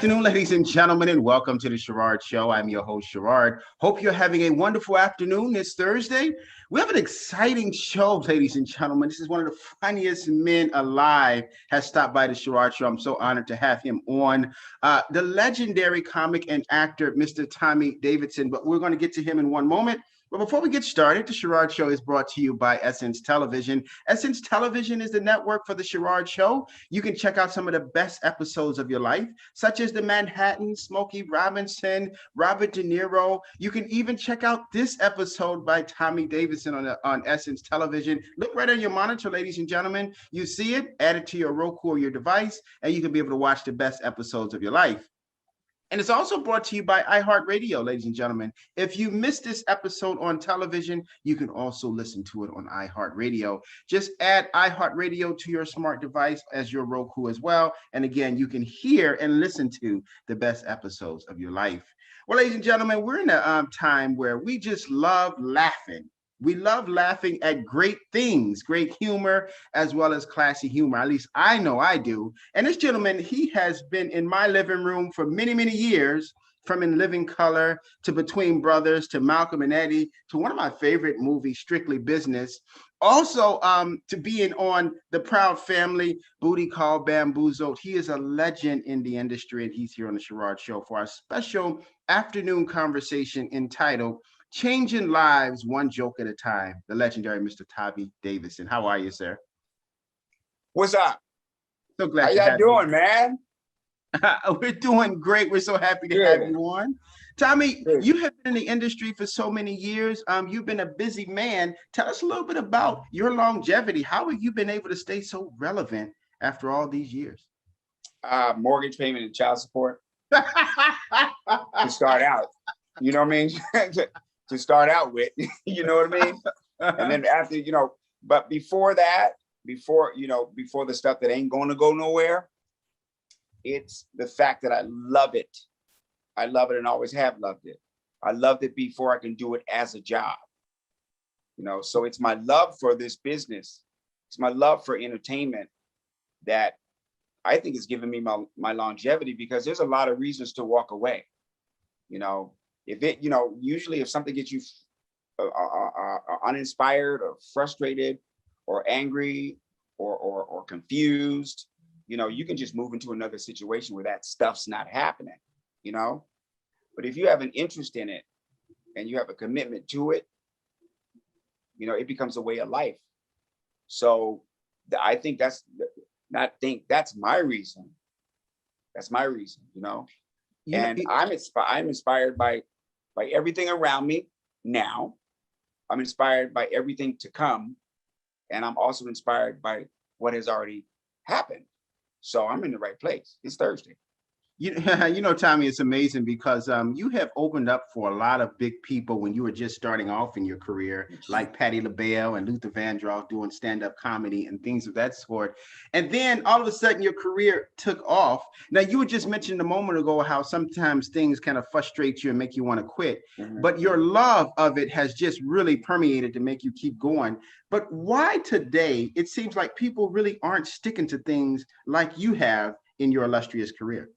afternoon, ladies and gentlemen, and welcome to the Sherrard Show. I'm your host, Sherrard. Hope you're having a wonderful afternoon this Thursday. We have an exciting show, ladies and gentlemen. This is one of the funniest men alive has stopped by the Sherrard Show. I'm so honored to have him on. The legendary comic and actor, Mr. Tommy Davidson, but we're going to get to him in one moment. But before we get started, the Sherrard Show is brought to you by Essence Television. Essence Television is the network for the Sherrard Show. You can check out some of the best episodes of your life, such as the Manhattan, Smokey Robinson, Robert De Niro. You can even check out this episode by Tommy Davidson on Essence Television. Look right on your monitor, ladies and gentlemen. You see it, add it to your Roku or your device, and you can be able to watch the best episodes of your life. And it's also brought to you by iHeartRadio, ladies and gentlemen. If you missed this episode on television, you can also listen to it on iHeartRadio. Just add iHeartRadio to your smart device as your Roku as well. And again, you can hear and listen to the best episodes of your life. Well, ladies and gentlemen, we're in a time where we just love laughing. We love laughing at great things, great humor, as well as classy humor. At least I know I do. And this gentleman, he has been in my living room for many, many years, from In Living Color to Between Brothers to Malcolm and Eddie to one of my favorite movies, Strictly Business. Also, to being on The Proud Family, Booty Call Bamboozled. He is a legend in the industry, and he's here on the Sherrard Show for our special afternoon conversation entitled Changing Lives One Joke at a Time, the legendary Mr. Tommy Davidson. How are you, sir? What's up? So glad How to have y'all doing, man? We're doing great. We're so happy to have you on. Tommy, you have been in the industry for so many years. You've been a busy man. Tell us a little bit about your longevity. How have you been able to stay so relevant after all these years? Mortgage payment and child support. To start out, you know what I mean? To start out with, you know what I mean? And then after, but before that, before the stuff that ain't going to go nowhere, it's the fact that I love it. I love it and always have loved it. I loved it before I can do it as a job. So it's my love for this business. It's my love for entertainment that I think is giving me my longevity, because there's a lot of reasons to walk away. Usually if something gets you uninspired or frustrated or angry or confused, you can just move into another situation where that stuff's not happening, But if you have an interest in it and you have a commitment to it, it becomes a way of life. So I think that's my reason. That's my reason, And I'm inspired by everything around me now. I'm inspired by everything to come. And I'm also inspired by what has already happened. So I'm in the right place. It's Thursday. Tommy, it's amazing because you have opened up for a lot of big people when you were just starting off in your career, like Patti LaBelle and Luther Vandross doing stand-up comedy and things of that sort. And then all of a sudden your career took off. Now, you were just mentioning a moment ago how sometimes things kind of frustrate you and make you want to quit. Mm-hmm. But your love of it has just really permeated to make you keep going. But why today it seems like people really aren't sticking to things like you have in your illustrious career?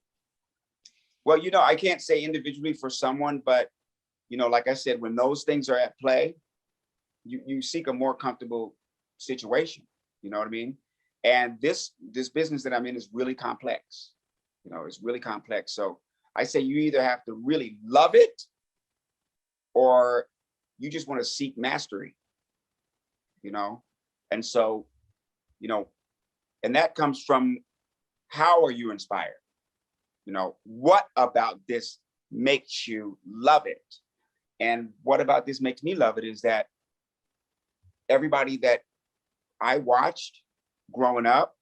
Well, I can't say individually for someone, but, like I said, when those things are at play, you seek a more comfortable situation. You know what I mean? And this business that I'm in is really complex. It's really complex. So I say you either have to really love it or you just want to seek mastery, And so, and that comes from how are you inspired? What about this makes you love it? And what about this makes me love it is that everybody that I watched growing up,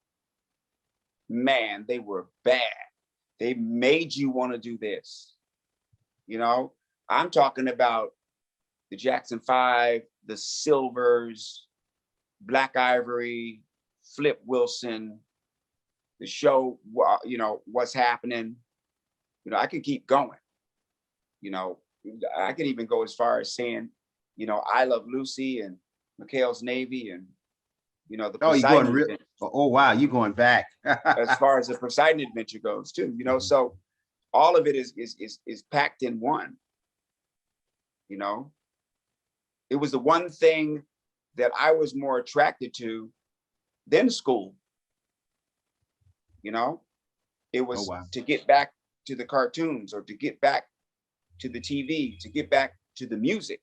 man, they were bad. They made you want to do this. I'm talking about the Jackson 5, the Silvers, Black Ivory, Flip Wilson, the show, What's Happening. I could keep going. I could even go as far as saying, I Love Lucy and McHale's Navy and, the Poseidon Adventure. Oh, wow, you're going back. As far as the Poseidon Adventure goes too, So all of it is packed in one. You know, it was the one thing that I was more attracted to than school. You know, it Oh was wow. to get back to the cartoons, or to get back to the TV, to get back to the music.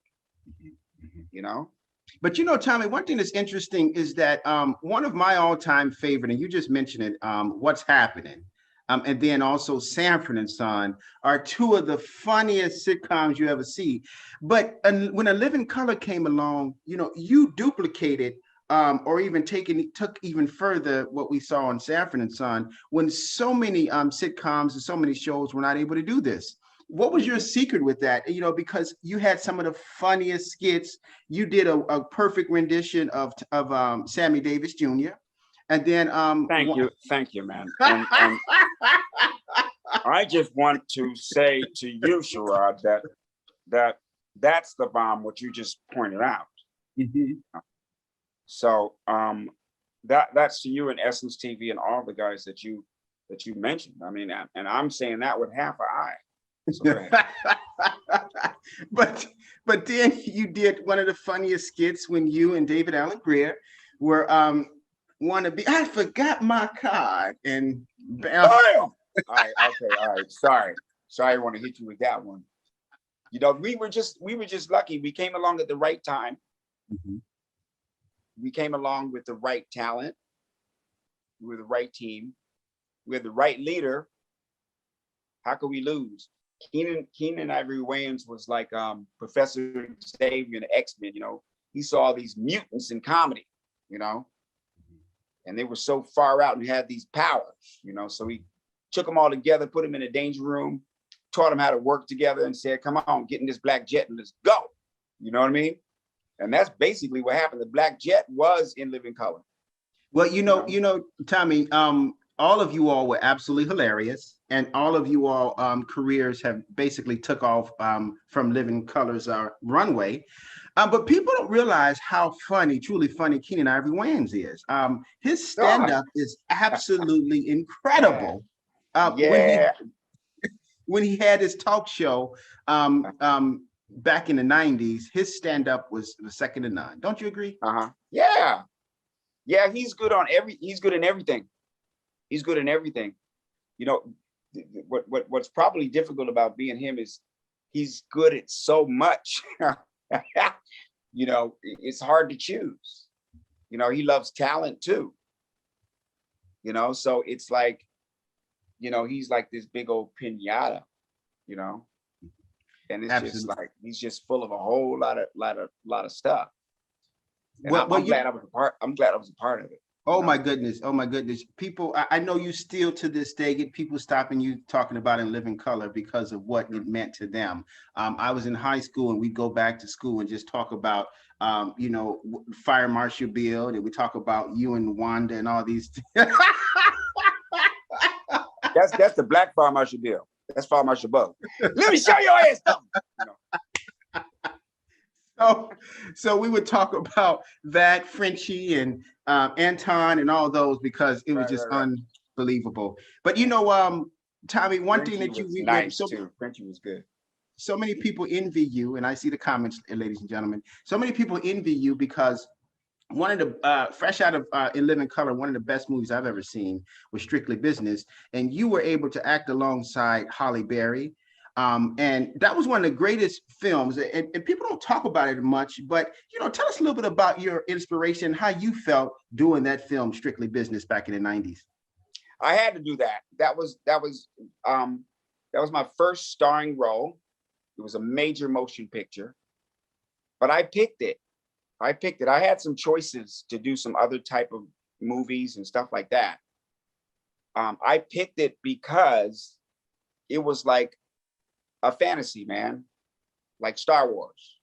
You know. But you know, Tommy, one thing that's interesting is that one of my all-time favorite, and you just mentioned it, What's Happening, and then also Sanford and Son are two of the funniest sitcoms you ever see. But when A Living Color came along, you know, you duplicated or even took even further what we saw on Sanford and Son, when so many sitcoms and so many shows were not able to do this. What was your secret with that? You know, because you had some of the funniest skits. You did a perfect rendition of Sammy Davis Jr. And then Thank you, man. And I just want to say to you, Sherrod, that's the bomb, what you just pointed out. So that's to you and Essence TV and all the guys that you mentioned. I mean, and I'm saying that with half an eye. So go ahead. but then you did one of the funniest skits when you and David Allen Greer were want to be. I forgot my card and bam. All right, okay, all right. Sorry, I want to hit you with that one. You know, we were just lucky. We came along at the right time. We came along with the right talent. We were the right team. We had the right leader. How could we lose? Keenan Ivory Wayans was like Professor Xavier in X-Men. You know, he saw these mutants in comedy. You know, and they were so far out and had these powers. You know, so he took them all together, put them in a danger room, taught them how to work together, and said, "Come on, get in this black jet and let's go." You know what I mean? And that's basically what happened. The black jet was in living color. Well, you know, Tommy, all of you all were absolutely hilarious, and all of you all careers have basically took off from Living Color's runway. But people don't realize how funny, truly funny, Keenan Ivory Wayans is. His stand-up is absolutely incredible. When he had his talk show back in the 90s, his stand-up was second to none. Don't you agree? Yeah, he's good in everything. He's good in everything. You know, what's probably difficult about being him is he's good at so much. You know, it's hard to choose. You know, he loves talent too. You know, so it's like, you know, he's like this big old pinata, you know, and it's just like he's just full of a whole lot of stuff. And I'm glad I was a part of it. Oh my goodness. Oh my goodness. People, I know you still to this day get people stopping you talking about In Living Color because of what it meant to them. I was in high school and we go back to school and just talk about, you know, Fire Marshal Bill, and we talk about you and Wanda and all these. That's the black Fire Marshal Bill. That's Fire Marshal Bo. Let me show your ass something. You know. So we would talk about that, Frenchie and Anton and all those, because it was just unbelievable. But you know, Tommy, one thing that you nice too. Frenchie was good. So many people envy you, and I see the comments, ladies and gentlemen. So many people envy you because one of the fresh out of In Living Color, one of the best movies I've ever seen was Strictly Business, and you were able to act alongside Halle Berry. And that was one of the greatest films, and people don't talk about it much, but you know, tell us a little bit about your inspiration, how you felt doing that film Strictly Business back in the 90s. I had to do that. That was my first starring role. It was a major motion picture, but I picked it. I had some choices to do some other type of movies and stuff like that. I picked it because it was like a fantasy, man, like Star Wars.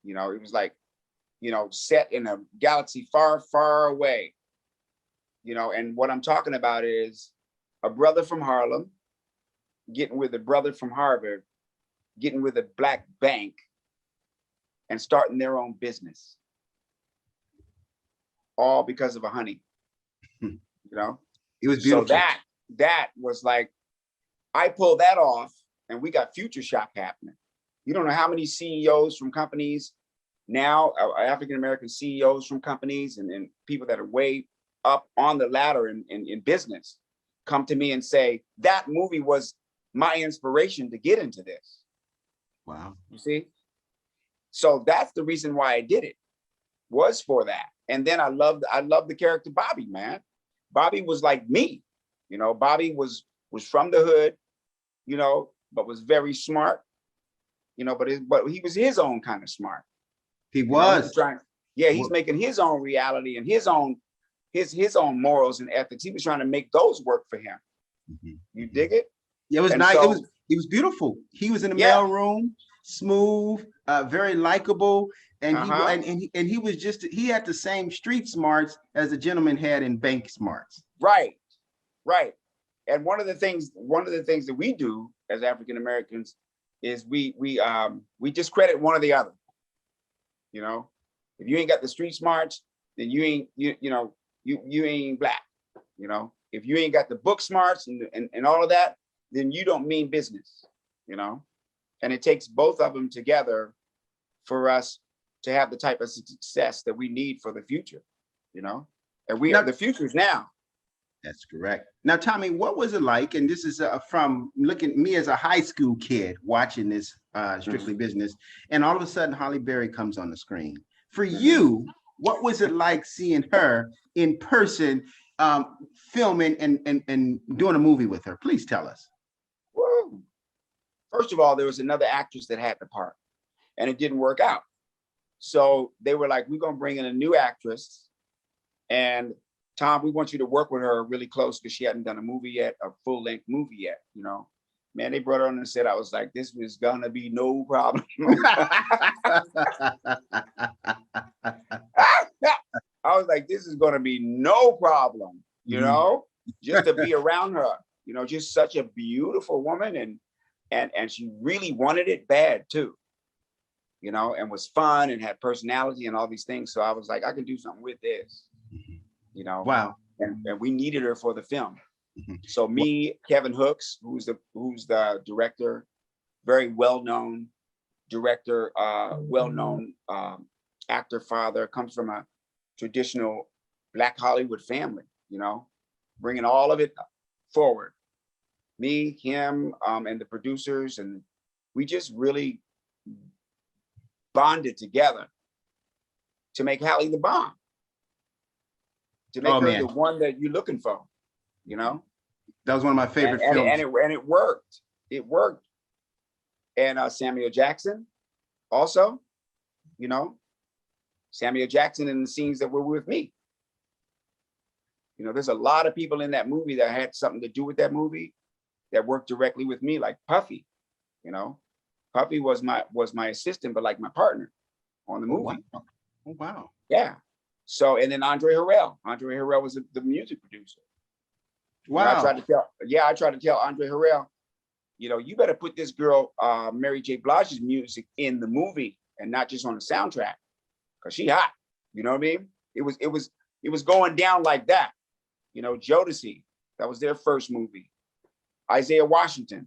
You know, it was like, you know, set in a galaxy far, far away. You know, and what I'm talking about is a brother from Harlem getting with a brother from Harvard, getting with a black bank and starting their own business. All because of a honey. You know? It was beautiful. So that was like, I pulled that off, and we got future shock happening. You don't know how many CEOs from companies now, African American CEOs from companies, and people that are way up on the ladder in business, come to me and say, that movie was my inspiration to get into this. Wow. You see? So that's the reason why I did it, was for that. And then I loved the character Bobby, man. Bobby was like me. You know, Bobby was from the hood, you know, but was very smart, you know, but he was his own kind of smart. He You know, was. he's making his own reality and his own morals and ethics. He was trying to make those work for him. Mm-hmm. You dig it? It was nice. So, it was beautiful. He was in the mailroom, smooth, very likable, and he was just, he had the same street smarts as the gentleman had in bank smarts. Right. And one of the things that we do as African Americans is we discredit one or the other. You know, if you ain't got the street smarts, then you ain't black. You know, if you ain't got the book smarts and all of that, then you don't mean business. You know, and it takes both of them together for us to have the type of success that we need for the future. You know, and the future's now. That's correct. Now, Tommy, what was it like? And this is from looking at me as a high school kid watching this Strictly Business, and all of a sudden Holly Berry comes on the screen. For you, what was it like seeing her in person, filming and doing a movie with her? Please tell us. Woo. First of all, there was another actress that had the part, and it didn't work out. So they were like, we're going to bring in a new actress, and Tom, we want you to work with her really close because she hadn't done a movie yet, a full-length movie yet, you know. Man, they brought her on and said, I was like, this was gonna be no problem. I was like, this is gonna be no problem, you know, just to be around her, you know, just such a beautiful woman, and she really wanted it bad too, you know, and was fun and had personality and all these things. So I was like, I can do something with this. You know, wow, and we needed her for the film. So me, Kevin Hooks, who's the director, very well-known director, well-known actor, father, comes from a traditional Black Hollywood family. You know, bringing all of it forward. Me, him, and the producers, and we just really bonded together to make Hallie the bomb. To make her the one that you're looking for, you know. That was one of my favorite films, and it worked. It worked. And Samuel Jackson, also, you know, Samuel Jackson in the scenes that were with me. You know, there's a lot of people in that movie that had something to do with that movie that worked directly with me, like Puffy. You know, Puffy was my assistant, but like my partner on the movie. Oh, wow. Yeah. So, and then Andre Harrell was the music producer. Wow. You know, I tried to tell Andre Harrell, you know, you better put this girl, Mary J. Blige's music in the movie and not just on the soundtrack, because she hot. You know what I mean? It was going down like that. You know, Jodeci, that was their first movie. Isaiah Washington,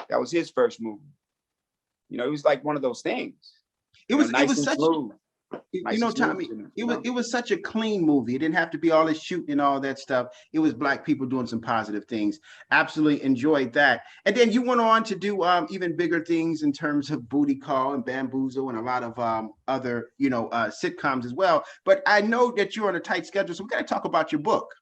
that was his first movie. You know, it was like one of those things. It was such smooth. You know, Tommy, it was such a clean movie. It didn't have to be all this shooting and all that stuff. It was Black people doing some positive things. Absolutely enjoyed that. And then you went on to do even bigger things in terms of Booty Call and Bamboozle and a lot of other, you know, sitcoms as well. But I know that you're on a tight schedule, so we got to talk about your book.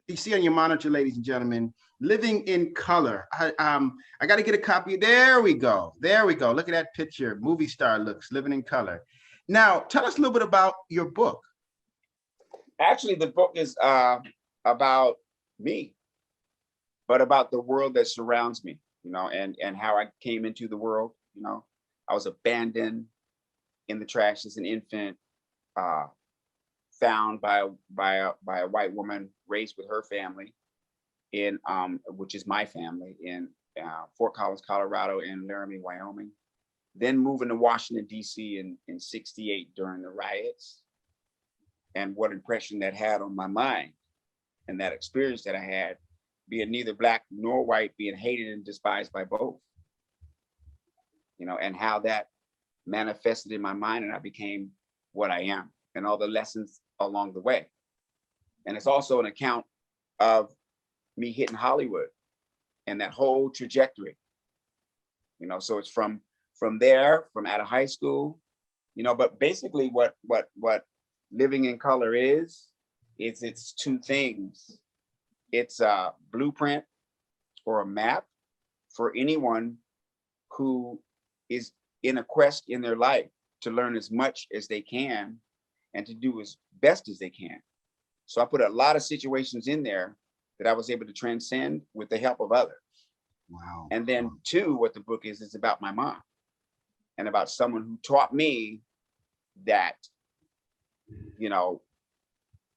You see on your monitor, ladies and gentlemen, Living in Color. I got to get a copy. There we go. Look at that picture. Movie star looks, Living in Color. Now, tell us a little bit about your book. Actually, the book is about me, but about the world that surrounds me, you know, and how I came into the world. You know, I was abandoned in the trash as an infant, found by a white woman, raised with her family in which is my family, in Fort Collins, Colorado, and Laramie, Wyoming. Then moving to Washington, D.C. in 68 during the riots, and what impression that had on my mind and that experience that I had being neither black nor white, being hated and despised by both, and how that manifested in my mind and I became what I am and all the lessons along the way. And it's also an account of me hitting Hollywood and that whole trajectory, so it's from there, from out of high school, but basically what living in color is it's two things. It's a blueprint or a map for anyone who is in a quest in their life to learn as much as they can and to do as best as they can. So I put a lot of situations in there that I was able to transcend with the help of others. Wow. And then two, what the book is about my mom and about someone who taught me that,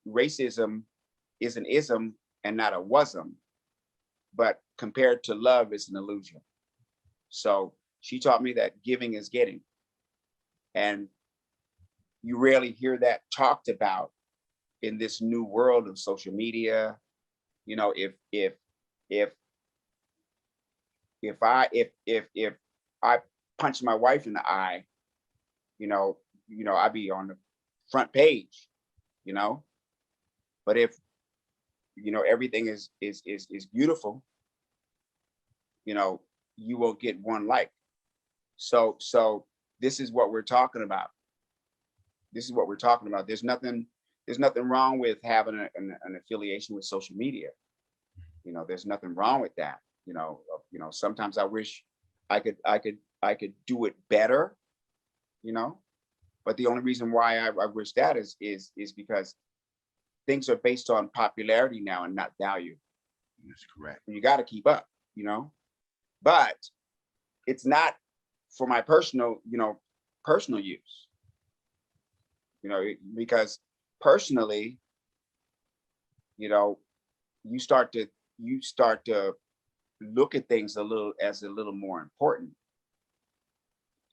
racism is an ism and not a wasm, but compared to love, it's an illusion. So she taught me that giving is getting. And you rarely hear that talked about in this new world of social media. If I punch my wife in the eye, I'd be on the front page, But if everything is beautiful, you will get one like. So this is what we're talking about. There's nothing wrong with having an affiliation with social media. There's nothing wrong with that. Sometimes I wish I could do it better, but the only reason why I wish that is because things are based on popularity now and not value. That's correct. You got to keep up, but it's not for my personal use, because personally, you start to look at things a little more important.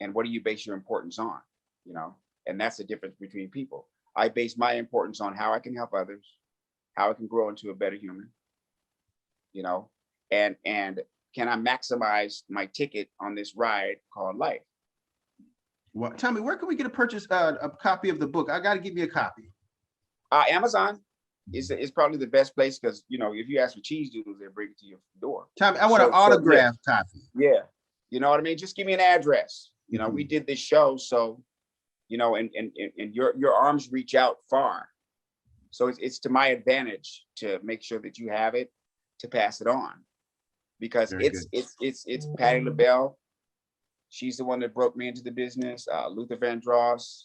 And what do you base your importance on? And that's the difference between people. I base my importance on how I can help others, how I can grow into a better human, and can I maximize my ticket on this ride called life? Well, tell me, where can we get a copy of the book? I got to give you a copy. Amazon is probably the best place because, if you ask for cheese doodles, they'll bring it to your door. Tell me, I want an autographed copy. Yeah. You know what I mean? Just give me an address. We did this show, so, and your arms reach out far. So it's to my advantage to make sure that you have it to pass it on, because it's Patti LaBelle. She's the one that broke me into the business. Luther Vandross,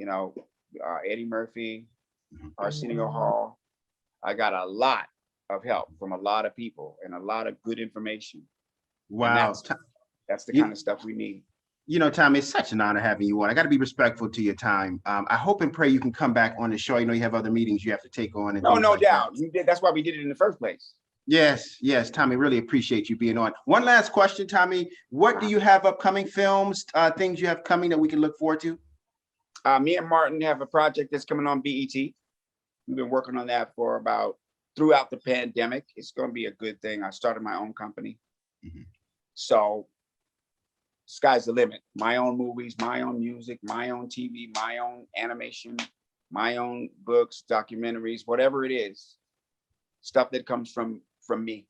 Eddie Murphy, Arsenio Hall. I got a lot of help from a lot of people and a lot of good information. Wow. That's the kind of stuff we need. Tom, it's such an honor having you on. I got to be respectful to your time. I hope and pray you can come back on the show. You have other meetings you have to take on. No doubt. We did. That's why we did it in the first place. Yes, Tommy, really appreciate you being on. One last question, Tommy. What do you have upcoming films, things you have coming that we can look forward to? Me and Martin have a project that's coming on BET. We've been working on that for throughout the pandemic. It's going to be a good thing. I started my own company. Mm-hmm. So sky's the limit. My own movies, my own music, my own TV, my own animation, my own books, documentaries, whatever it is, stuff that comes from me.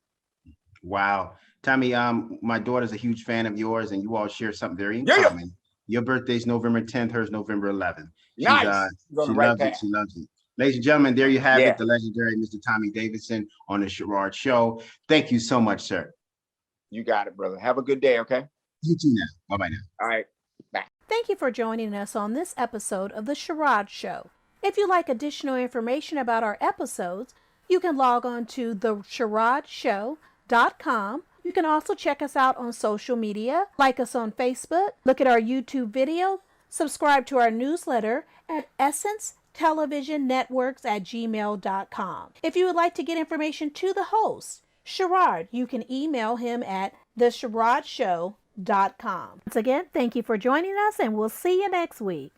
Wow. Tommy, my daughter's a huge fan of yours, and you all share something very in common. Your birthday's November 10th, hers November 11th. Nice. She loves it. She loves it. Ladies and gentlemen, there you have it, the legendary Mr. Tommy Davidson on the Sherrard Show. Thank you so much, sir. You got it, brother. Have a good day, okay? You too now. Bye-bye now. All right. Bye. Thank you for joining us on this episode of the Sherrard Show. If you'd like additional information about our episodes, you can log on to thesherradshow.com. You can also check us out on social media, like us on Facebook, look at our YouTube video, subscribe to our newsletter at essencetelevision.networks@gmail.com. If you would like to get information to the host, Sherrard, you can email him at thesherradshow.com. Once again, thank you for joining us, and we'll see you next week.